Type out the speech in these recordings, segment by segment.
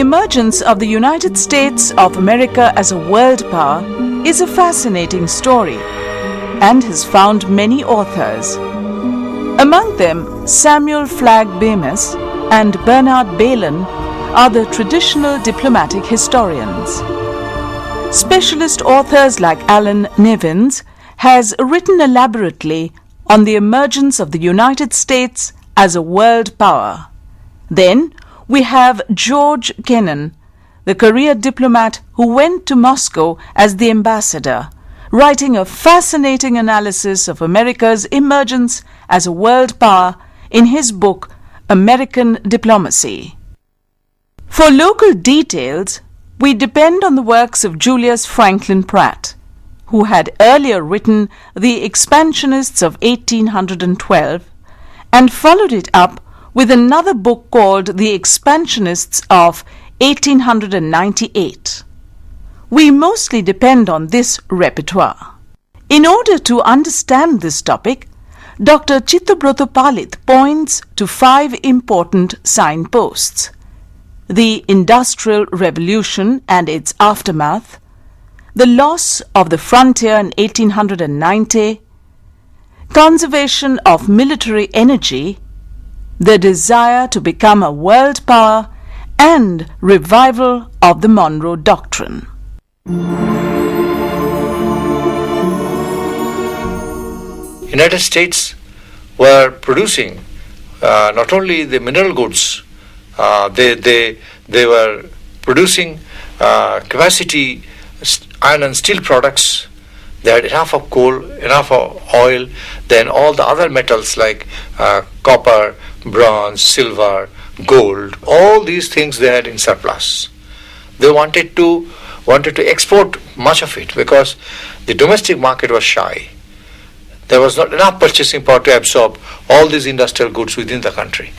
emergence of the United States of America as a world power is a fascinating story and has found many authors. Among them, Samuel Flagg Bemis and Bernard Bailyn are the traditional diplomatic historians. Specialist authors like Alan Nevins has written elaborately on the emergence of the United States as a world power. Then we have George Kennan, the career diplomat who went to Moscow as the ambassador, writing a fascinating analysis of America's emergence as a world power in his book American Diplomacy. For local details, we depend on the works of Julius Franklin Pratt, who had earlier written The Expansionists of 1812 and followed it up with another book called The Expansionists of 1898. We mostly depend on this repertoire. In order to understand this topic, Dr. Chittabrata Palit points to 5 important signposts: the Industrial Revolution and its aftermath, the loss of the frontier in 1890, conservation of military energy, the desire to become a world power, and revival of the Monroe Doctrine. United States were producing not only the mineral goods, they were producing capacity iron and steel products. They had enough of coal, enough of oil, then all the other metals like copper, bronze, silver, gold, all these things they had in surplus. They wanted to export much of it because the domestic market was shy. There was not enough purchasing power to absorb all these industrial goods within the country.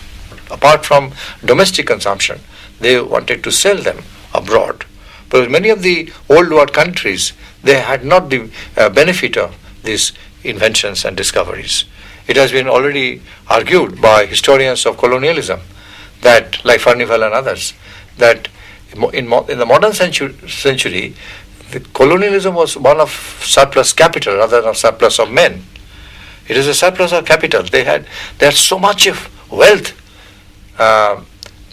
Apart from domestic consumption, they wanted to sell them abroad. But many of the old world countries, they had not the benefit of these inventions and discoveries. It has been already argued by historians of colonialism, that, like Furnivall and others, that in the modern century, the colonialism was one of surplus capital rather than of surplus of men. It is a surplus of capital. They had so much of wealth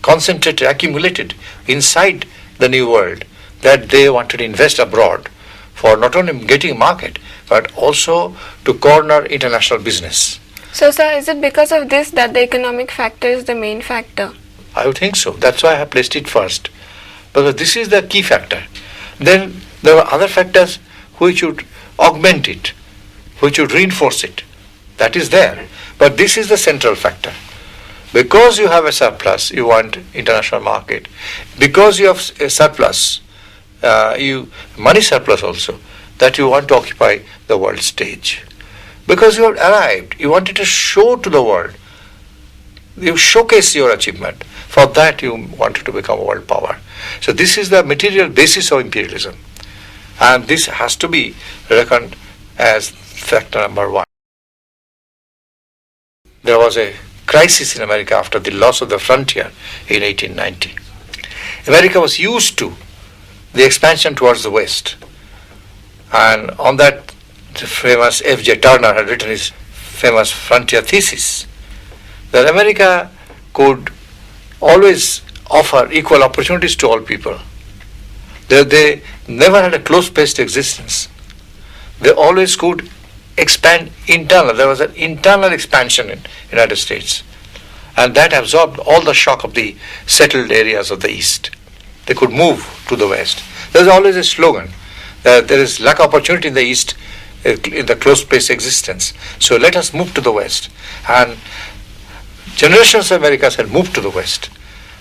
concentrated, accumulated inside the New World that they wanted to invest abroad for not only getting market but also to corner international business. So, sir, is it because of this that the economic factor is the main factor? I would think so. That's why I have placed it first, because this is the key factor. Then there are other factors which would augment it, which would reinforce it. That is there. But this is the central factor. Because you have a surplus, you want international market. Because you have a surplus, money surplus also, that you want to occupy the world stage. Because you have arrived, you wanted to show to the world, you showcase your achievement. For that you wanted to become a world power. So this is the material basis of imperialism. And this has to be reckoned as factor number 1. There was a crisis in America after the loss of the frontier in 1890. America was used to the expansion towards the west. And on that, the famous F.J. Turner had written his famous frontier thesis, that America could always offer equal opportunities to all people. They never had a close-paced existence. They always could expand internal. There was an internal expansion in the United States. And that absorbed all the shock of the settled areas of the East. They could move to the West. There's always a slogan that there is lack of opportunity in the East, in the close-paced existence. So let us move to the West. And generations of Americans had moved to the West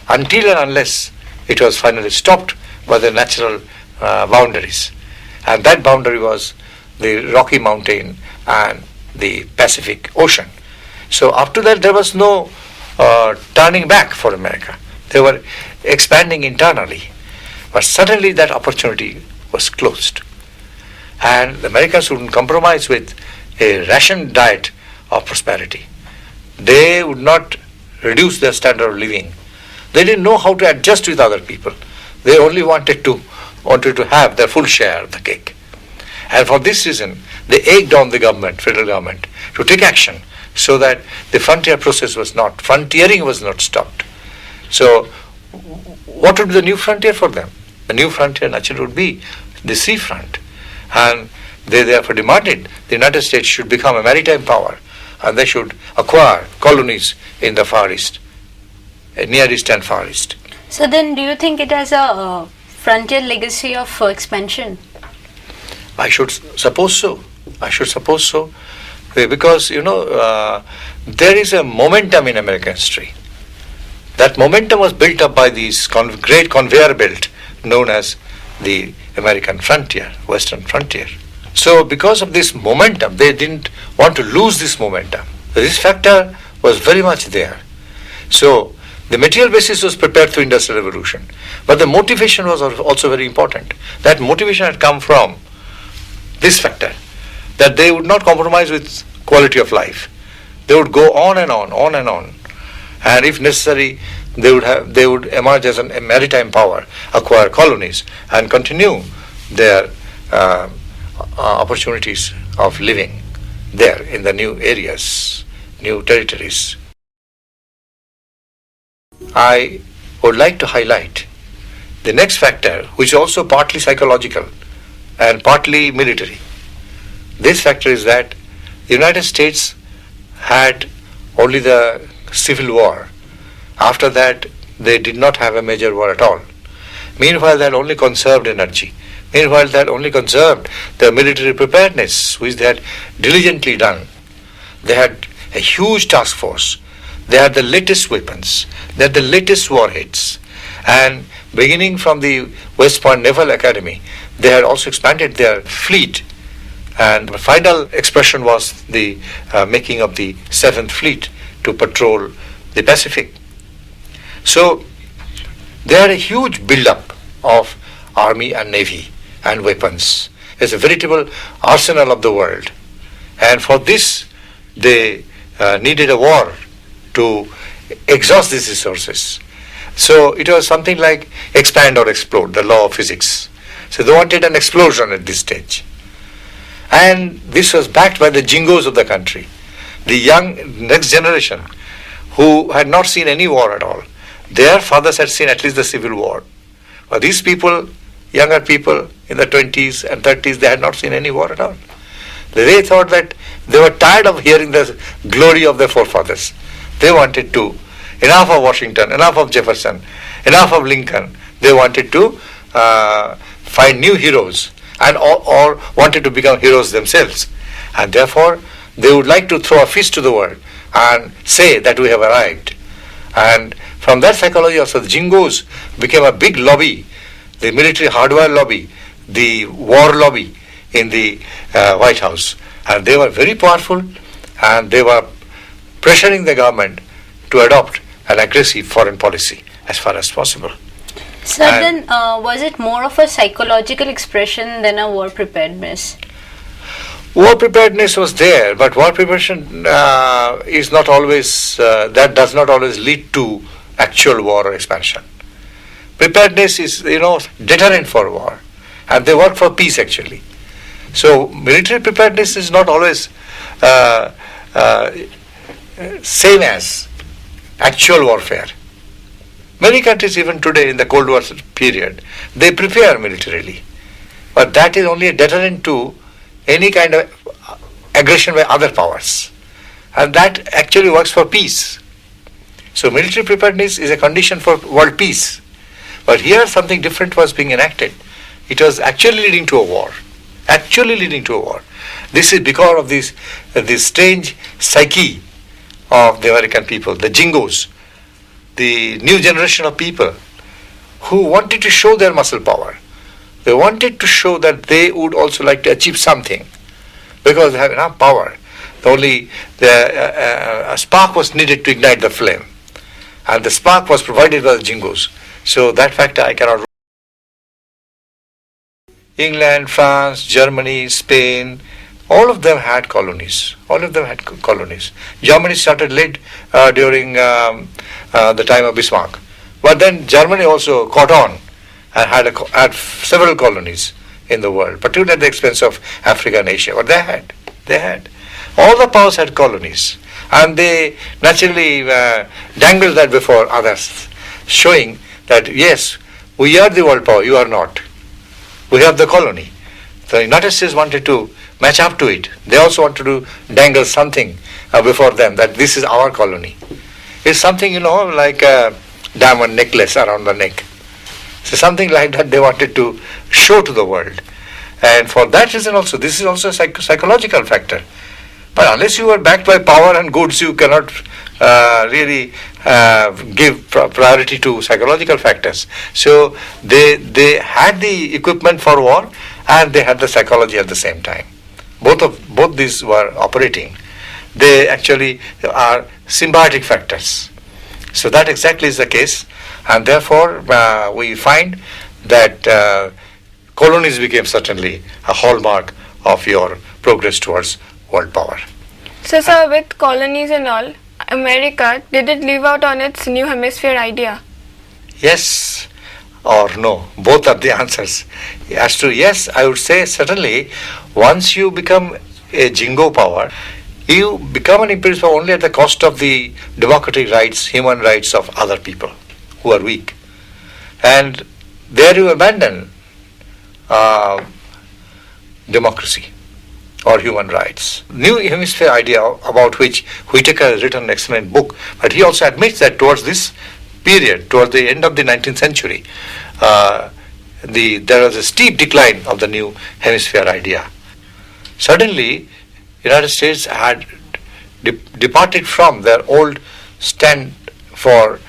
until and unless it was finally stopped by the natural boundaries. And that boundary was the Rocky Mountain and the Pacific Ocean. So after that there was no turning back for America. They were expanding internally. But suddenly that opportunity was closed. And the Americans wouldn't compromise with a ration diet of prosperity. They would not reduce their standard of living. They didn't know how to adjust with other people. They only wanted to have their full share of the cake. And for this reason, they egged on the government, federal government, to take action so that the frontiering was not stopped. So, what would be the new frontier for them? The new frontier naturally would be the sea front. And they therefore demanded the United States should become a maritime power and they should acquire colonies in the Far East, Near East and Far East. So then do you think it has a frontier legacy of expansion? I should suppose so. Because, there is a momentum in American history. That momentum was built up by these great conveyor belt known as the American frontier, Western frontier. So because of this momentum, they didn't want to lose this momentum. This factor was very much there. So the material basis was prepared through Industrial Revolution. But the motivation was also very important. That motivation had come from this factor, that they would not compromise with quality of life. They would go on and on. And if necessary, they would emerge as a maritime power, acquire colonies, and continue their opportunities of living there in the new areas, new territories. I would like to highlight the next factor, which is also partly psychological and partly military. This factor is that the United States had only the Civil War. After that, they did not have a major war at all. Meanwhile, they had only conserved energy. Meanwhile, they had only conserved their military preparedness, which they had diligently done. They had a huge task force. They had the latest weapons. They had the latest warheads. And beginning from the West Point Naval Academy, they had also expanded their fleet. And the final expression was the making of the 7th Fleet to patrol the Pacific. So they had a huge build-up of army and navy and weapons. It's a veritable arsenal of the world. And for this, they needed a war to exhaust these resources. So it was something like expand or explode, the law of physics. So they wanted an explosion at this stage. And this was backed by the jingos of the country, the young next generation who had not seen any war at all. Their fathers had seen at least the Civil War. But these people, younger people in the 20s and 30s, they had not seen any war at all. They thought that they were tired of hearing the glory of their forefathers. They wanted to, enough of Washington, enough of Jefferson, enough of Lincoln. They wanted to find new heroes and or wanted to become heroes themselves. And therefore, they would like to throw a feast to the world and say that we have arrived. And from that psychology also, the jingos became a big lobby, the military hardware lobby, the war lobby in the White House. And they were very powerful, and they were pressuring the government to adopt an aggressive foreign policy as far as possible. So then, was it more of a psychological expression than a war preparedness? War preparedness was there, but war preparation is not always, that does not always lead to actual war or expansion. Preparedness is, deterrent for war, and they work for peace actually. So military preparedness is not always same as actual warfare. Many countries even today in the Cold War period, they prepare militarily. But that is only a deterrent to any kind of aggression by other powers. And that actually works for peace. So military preparedness is a condition for world peace. But here something different was being enacted. It was actually leading to a war. This is because of this strange psyche of the American people, the jingos, the new generation of people who wanted to show their muscle power. They wanted to show that they would also like to achieve something because they have enough power. Only a spark was needed to ignite the flame, and the spark was provided by the jingos. So that factor I cannot. England, France, Germany, Spain, all of them had colonies. Germany started late during the time of Bismarck. But then Germany also caught on and had several colonies in the world, particularly at the expense of Africa and Asia. But they had. All the powers had colonies, and they naturally dangled that before others, showing that yes, we are the world power, you are not. We have the colony. The United States wanted to match up to it. They also wanted to dangle something before them, that this is our colony. It's something, like a diamond necklace around the neck. So something like that they wanted to show to the world. And for that reason also, this is also a psychological factor. But unless you are backed by power and goods, you cannot really give priority to psychological factors. So they had the equipment for war, and they had the psychology at the same time. Both these were operating. They actually are symbiotic factors. So that exactly is the case, and therefore we find that colonies became certainly a hallmark of your progress towards world power. So, sir, with colonies and all, America, did it live out on its new hemisphere idea? Yes or no, both are the answers. As to yes, I would say certainly once you become a jingo power, you become an imperialist power only at the cost of the democratic rights, human rights of other people who are weak. And there you abandon democracy or human rights. New hemisphere idea, about which Whitaker has written an excellent book, but he also admits that towards this period, towards the end of the 19th century, there was a steep decline of the new hemisphere idea. Suddenly, United States had departed from their old stand for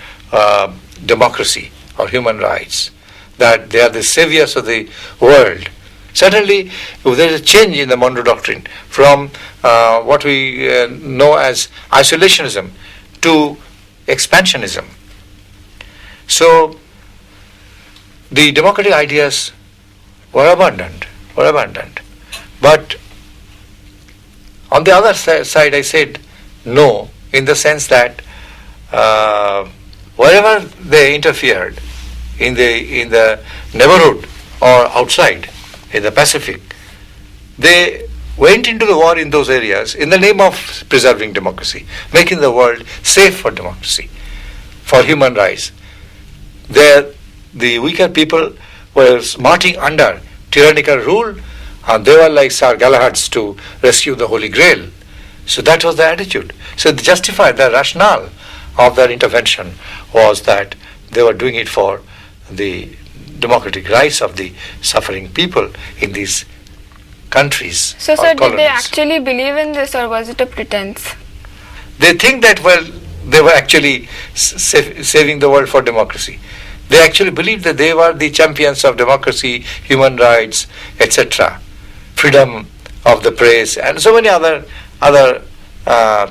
democracy or human rights, that they are the saviors of the world. Suddenly, there is a change in the Monroe Doctrine from what we know as isolationism to expansionism. So, the democratic ideas were abundant. But on the other side, I said no, in the sense that wherever they interfered in the neighborhood or outside in the Pacific, they went into the war in those areas in the name of preserving democracy, making the world safe for democracy, for human rights. There, the weaker people were smarting under tyrannical rule, and they were like Sir Galahad's to rescue the Holy Grail. So that was the attitude. So they justified, the rationale of their intervention was that they were doing it for the democratic rights of the suffering people in these countries. So, or sir, colonies. did they actually believe in this, or was it a pretense? They think that, well, they were actually saving the world for democracy. They actually believed that they were the champions of democracy, human rights, etc., freedom of the press, and so many other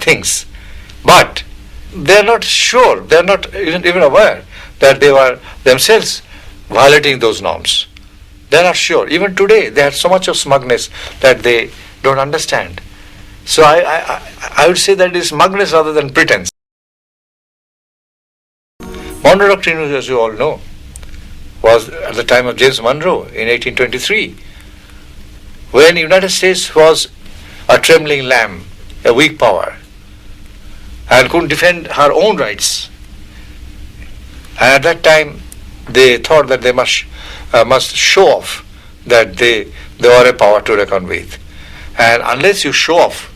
things. But they are not sure, they are not even aware that they were themselves violating those norms. They are not sure. Even today, they have so much of smugness that they don't understand. So I would say that it is smugness rather than pretense. Monroe Doctrine, as you all know, was at the time of James Monroe in 1823, when the United States was a trembling lamb, a weak power, and couldn't defend her own rights. And at that time, they thought that they must show off that they were a power to reckon with. And unless you show off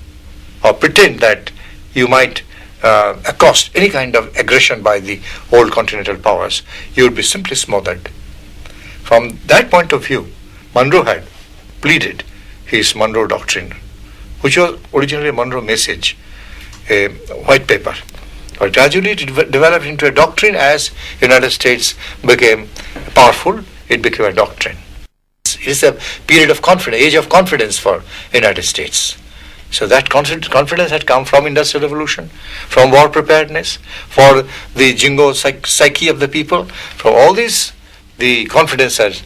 or pretend that you might accost any kind of aggression by the old continental powers, you would be simply smothered. From that point of view, Monroe had pleaded his Monroe Doctrine, which was originally a Monroe Message, a white paper. But gradually it developed into a doctrine. As United States became powerful, it became a doctrine. It is a period of confidence, age of confidence for United States. So that confidence had come from Industrial Revolution, from war preparedness, for the jingo psyche of the people. From all this, the confidence has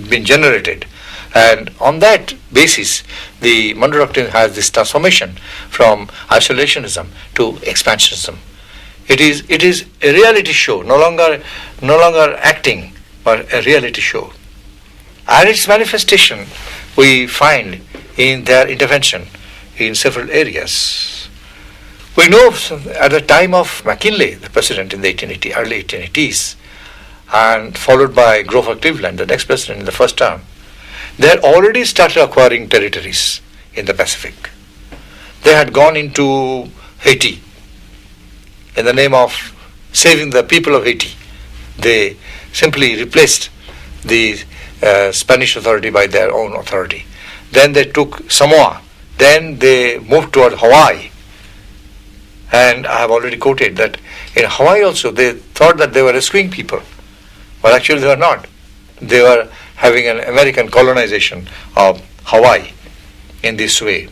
been generated. And on that basis, the Monroe Doctrine has this transformation from isolationism to expansionism. It is a reality show, no longer acting, but a reality show. And its manifestation we find in their intervention in several areas. We know at the time of McKinley, the president in the early 1880s, and followed by Grover Cleveland, the next president in the first term, they had already started acquiring territories in the Pacific. They had gone into Haiti in the name of saving the people of Haiti. They simply replaced the Spanish authority by their own authority. Then they took Samoa. Then they moved toward Hawaii. And I have already quoted that in Hawaii also they thought that they were rescuing people. But actually they were not. They were having an American colonization of Hawaii in this way.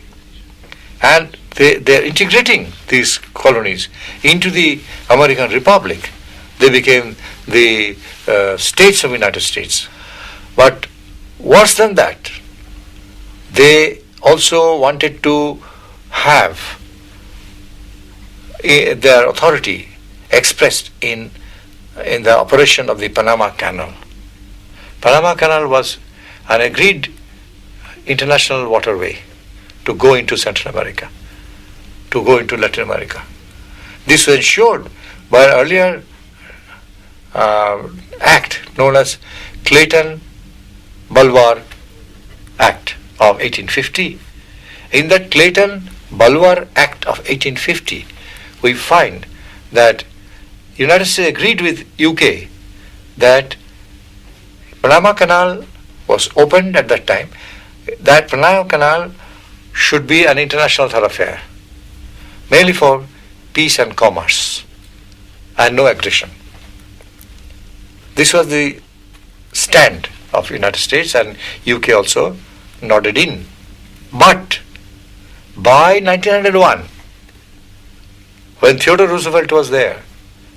And they are integrating these colonies into the American Republic. They became the states of the United States. But worse than that, they also wanted to have their authority expressed in the operation of the Panama Canal. Panama Canal was an agreed international waterway to go into Central America, to go into Latin America. This was ensured by an earlier act known as Clayton-Bulwer Act of 1850. In that Clayton-Bulwer Act of 1850, we find that United States agreed with UK that Panama Canal was opened at that time, that Panama Canal should be an international thoroughfare, mainly for peace and commerce and no aggression. This was the stand of United States, and UK also nodded in. But by 1901, when Theodore Roosevelt was there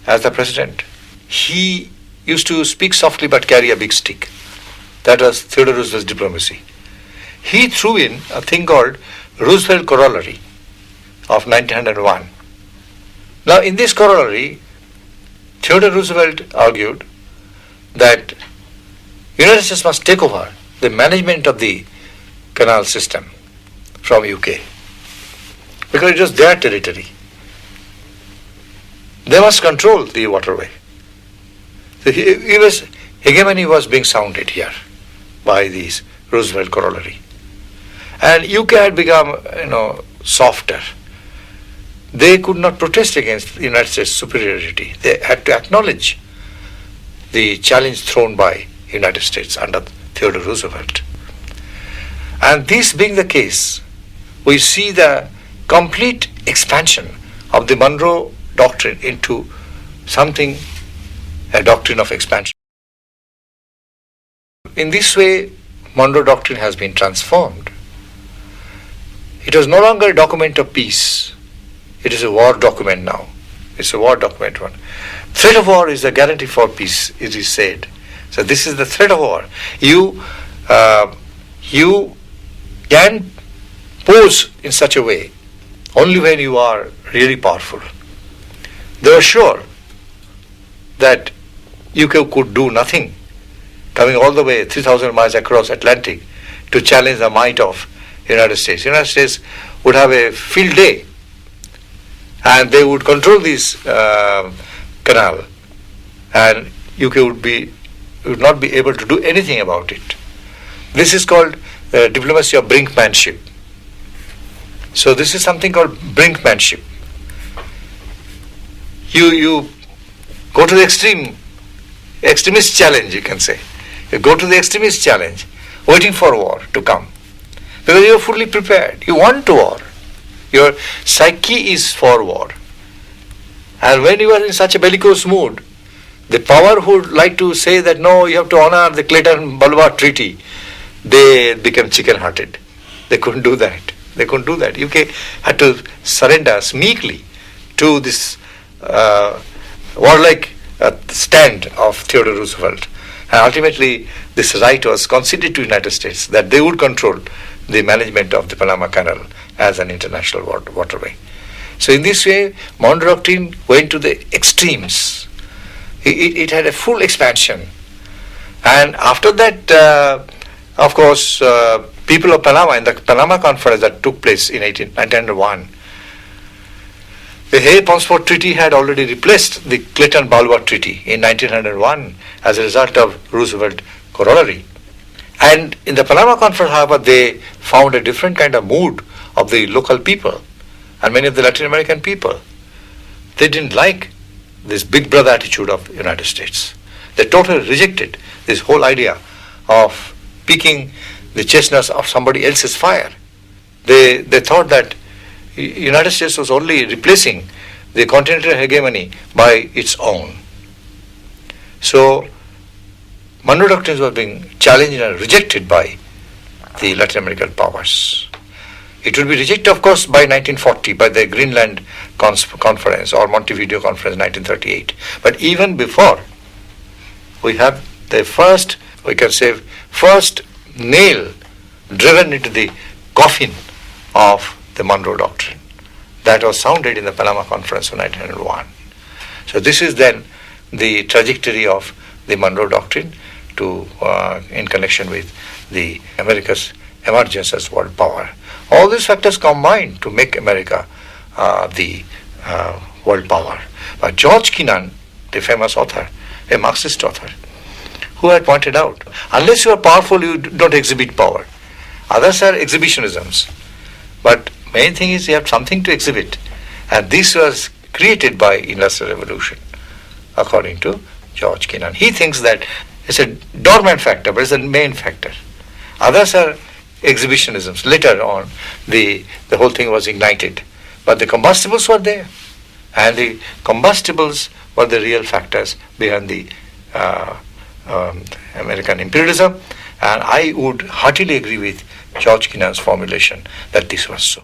as the president, he used to speak softly but carry a big stick. That was Theodore Roosevelt's diplomacy. He threw in a thing called Roosevelt Corollary of 1901. Now in this corollary, Theodore Roosevelt argued that United States must take over the management of the canal system from UK because it was their territory. They must control the waterway. So hegemony was being sounded here by these Roosevelt corollary. And UK had become, softer. They could not protest against the United States superiority. They had to acknowledge the challenge thrown by United States under Theodore Roosevelt. And this being the case, we see the complete expansion of the Monroe Doctrine into something, a doctrine of expansion. In this way, Monroe Doctrine has been transformed. It was no longer a document of peace. It is a war document now. It's a war document one. Threat of war is a guarantee for peace, it is said. So this is the threat of war. You can pose in such a way only when you are really powerful. They were sure that UK could do nothing, coming all the way 3,000 miles across Atlantic to challenge the might of United States. United States would have a field day, and they would control this canal, and UK would not be able to do anything about it. This is called diplomacy of brinkmanship. So this is something called brinkmanship. You go to the extremist challenge, you can say. You go to the extremist challenge, waiting for war to come. Because you are fully prepared. You want war. Your psyche is for war. And when you are in such a bellicose mood, the power who would like to say that no, you have to honor the Clayton-Bulwer Treaty, they become chicken-hearted. They couldn't do that. UK had to surrender meekly to this warlike stand of Theodore Roosevelt. And ultimately, this right was conceded to the United States that they would control the management of the Panama Canal as an international waterway. So in this way, Monroe Doctrine went to the extremes. It had a full expansion. And after that, of course, people of Panama, in the Panama Conference that took place in 1901, the Hay-Ponsford Treaty had already replaced the Clayton-Balboa Treaty in 1901 as a result of Roosevelt corollary. And in the Panama Conference, however, they found a different kind of mood of the local people and many of the Latin American people. They didn't like this big brother attitude of the United States. They totally rejected this whole idea of picking the chestnuts of somebody else's fire. They thought that United States was only replacing the continental hegemony by its own. So Monroe Doctrines were being challenged and rejected by the Latin American powers. It will be rejected, of course, by 1940, by the Greenland Conference or Montevideo Conference in 1938. But even before, we have the first, we can say, first nail driven into the coffin of the Monroe Doctrine. That was sounded in the Panama Conference of 1901. So this is then the trajectory of the Monroe Doctrine in connection with the America's emergence as world power. All these factors combined to make America the world power. But George Kennan, the famous author, a Marxist author, who had pointed out, unless you are powerful, you don't exhibit power. Others are exhibitionisms. But main thing is you have something to exhibit. And this was created by Industrial Revolution, according to George Kennan. He thinks that it's a dormant factor, but it's a main factor. Others are exhibitionisms. Later on, the whole thing was ignited. But the combustibles were there. And the combustibles were the real factors behind the American imperialism. And I would heartily agree with George Kennan's formulation that this was so.